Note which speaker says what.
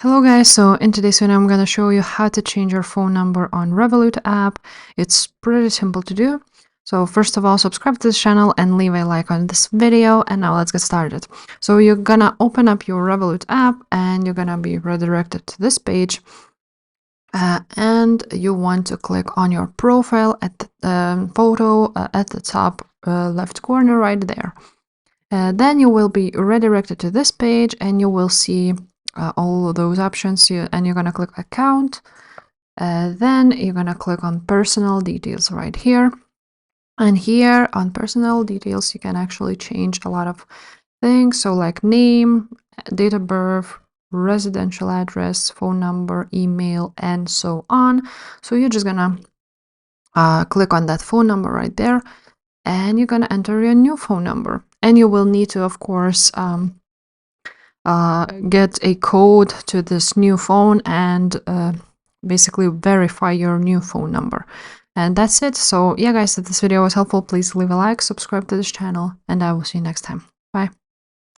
Speaker 1: Hello guys, so in today's video I'm going to show you how to change your phone number on Revolut app. It's pretty simple to do. So first of all, subscribe to this channel and leave a like on this video, and now let's get started. So you're gonna open up your Revolut app and you're gonna be redirected to this page, and you want to click on your profile at the photo at the top left corner right there. Then you will be redirected to this page and you will see all of those options, and you're going to click account. Then you're going to click on personal details right here. And here on personal details, you can actually change a lot of things. So like name, date of birth, residential address, phone number, email, and so on. So you're just going to click on that phone number right there, and you're going to enter your new phone number. And you will need to, of course, get a code to this new phone and basically verify your new phone number. And that's it. So yeah guys, if this video was helpful, please leave a like, subscribe to this channel, and I will see you next time. Bye.